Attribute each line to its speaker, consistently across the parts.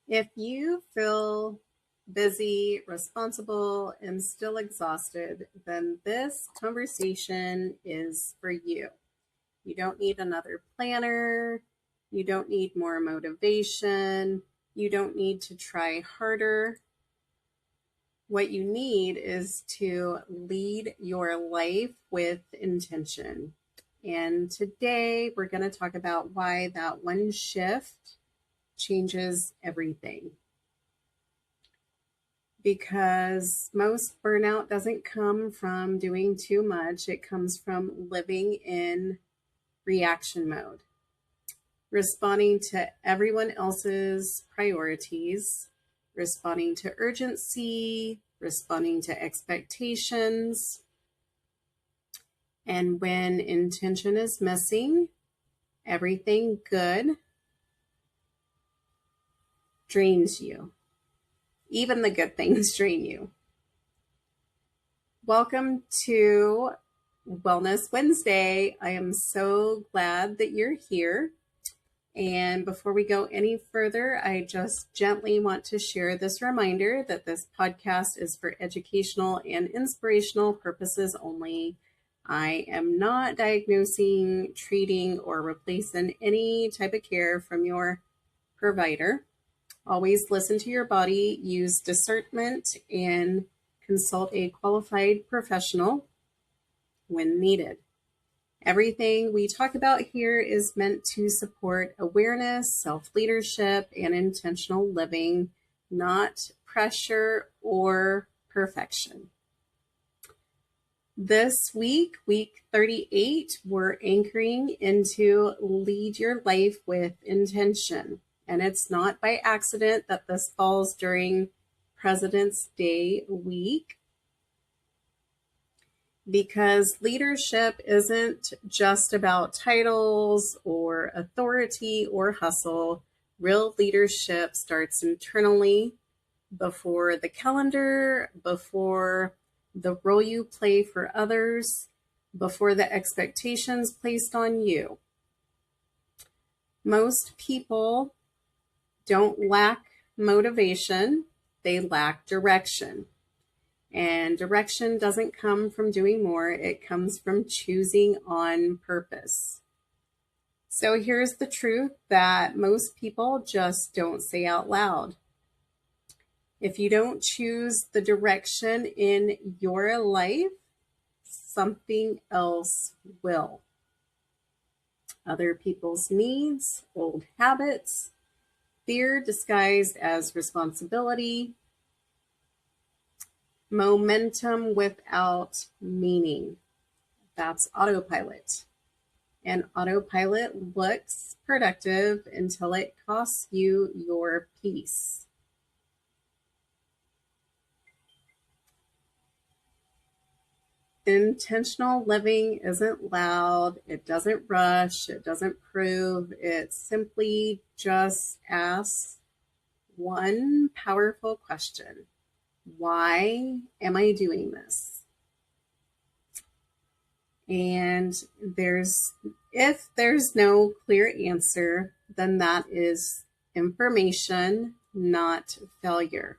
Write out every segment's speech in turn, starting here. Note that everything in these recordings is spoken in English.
Speaker 1: If you feel busy, responsible, and still exhausted, then this conversation is for you. You don't need another planner. You don't need more motivation. You don't need to try harder. What you need is to lead your life with intention. And today we're going to talk about why that one shift changes everything. Because most burnout doesn't come from doing too much, it comes from living in reaction mode, responding to everyone else's priorities, responding to urgency, responding to expectations. And when intention is missing, everything good drains you. Even the good things drain you. Welcome to Wellness Wednesday. I am so glad that you're here. And before we go any further, I just gently want to share this reminder that this podcast is for educational and inspirational purposes only. I am not diagnosing, treating, or replacing any type of care from your provider. Always listen to your body, use discernment, and consult a qualified professional when needed. Everything we talk about here is meant to support awareness, self-leadership, and intentional living, not pressure or perfection. This week, week 38, we're anchoring into Lead Your Life with Intention. And it's not by accident that this falls during President's Day week, because leadership isn't just about titles or authority or hustle. Real leadership starts internally, before the calendar, before the role you play for others, before the expectations placed on you. Most people don't lack motivation, they lack direction. And direction doesn't come from doing more, it comes from choosing on purpose. So here's the truth that most people just don't say out loud. If you don't choose the direction in your life, something else will. Other people's needs, old habits, fear disguised as responsibility, momentum without meaning. That's autopilot. And autopilot looks productive until it costs you your peace. Intentional living isn't loud, it doesn't rush, it doesn't prove, it simply just asks one powerful question. Why am I doing this? And if there's no clear answer, then that is information, not failure.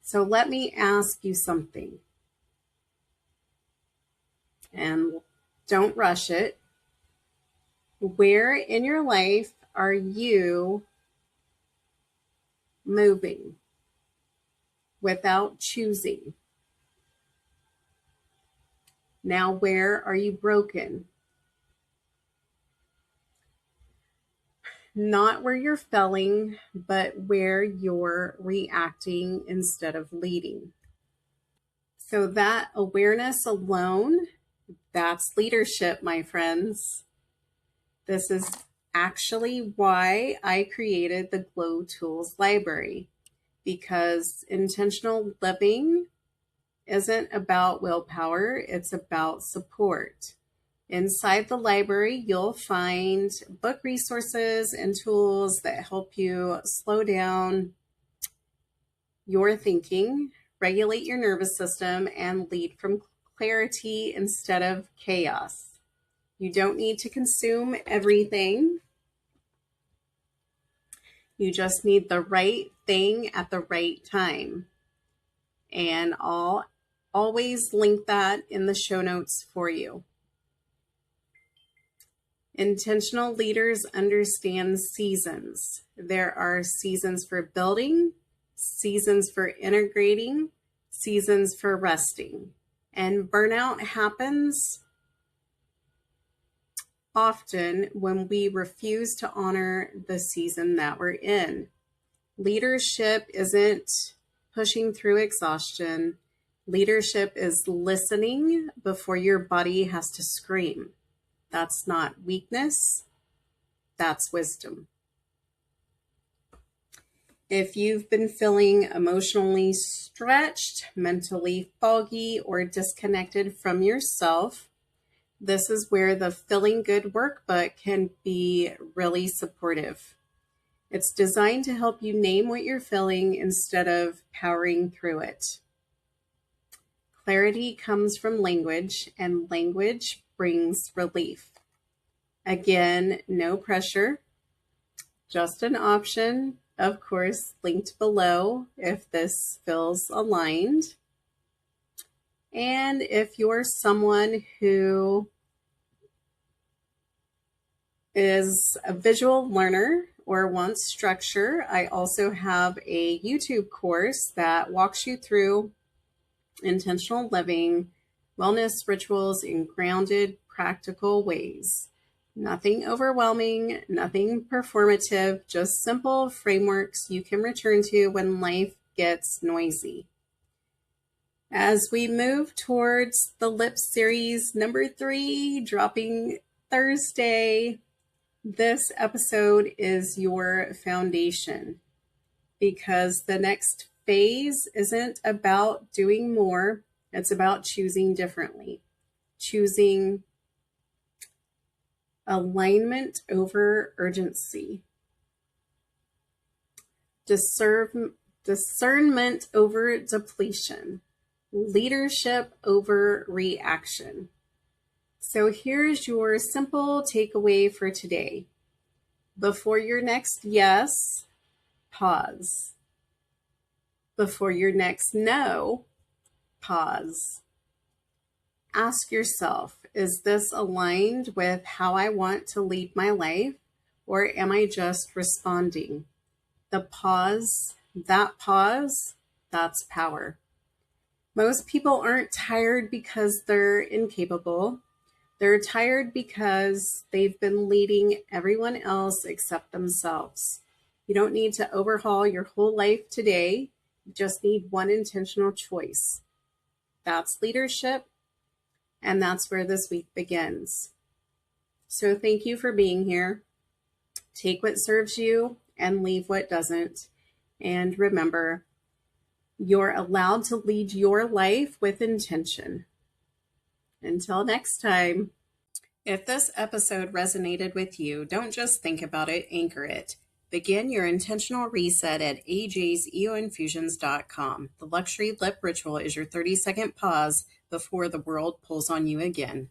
Speaker 1: So let me ask you something. And don't rush it. Where in your life are you moving without choosing? Now, where are you broken? Not where you're failing, but where you're reacting instead of leading. So that awareness alone, that's leadership, my friends. This is actually why I created the Glow Tools Library, because intentional living isn't about willpower, it's about support. Inside the library, you'll find book resources and tools that help you slow down your thinking, regulate your nervous system, and lead from clarity instead of chaos. You don't need to consume everything. You just need the right thing at the right time. And I'll always link that in the show notes for you. Intentional leaders understand seasons. There are seasons for building, seasons for integrating, seasons for resting. And burnout happens often when we refuse to honor the season that we're in. Leadership isn't pushing through exhaustion. Leadership is listening before your body has to scream. That's not weakness, that's wisdom. If you've been feeling emotionally stretched, mentally foggy, or disconnected from yourself, this is where the Feeling Good workbook can be really supportive. It's designed to help you name what you're feeling instead of powering through it. Clarity comes from language, and language brings relief. Again, no pressure, just an option, of course, linked below if this feels aligned. And if you're someone who is a visual learner or wants structure, I also have a YouTube course that walks you through intentional living, wellness rituals in grounded, practical ways. Nothing overwhelming, nothing performative, just simple frameworks you can return to when life gets noisy. As we move towards the LIP series number 3, dropping Thursday, this episode is your foundation, because the next phase isn't about doing more. It's about choosing differently, choosing alignment over urgency, discernment over depletion, leadership over reaction. So here's your simple takeaway for today. Before your next yes, pause. Before your next no, pause. Ask yourself, is this aligned with how I want to lead my life, or am I just responding? The pause, that's power. Most people aren't tired because they're incapable. They're tired because they've been leading everyone else except themselves. You don't need to overhaul your whole life today. You just need one intentional choice. That's leadership, and that's where this week begins. So thank you for being here. Take what serves you and leave what doesn't. And remember, you're allowed to lead your life with intention. Until next time. If this episode resonated with you, don't just think about it, anchor it. Begin your intentional reset at ajseoinfusions.com. The luxury lip ritual is your 30-second pause before the world pulls on you again.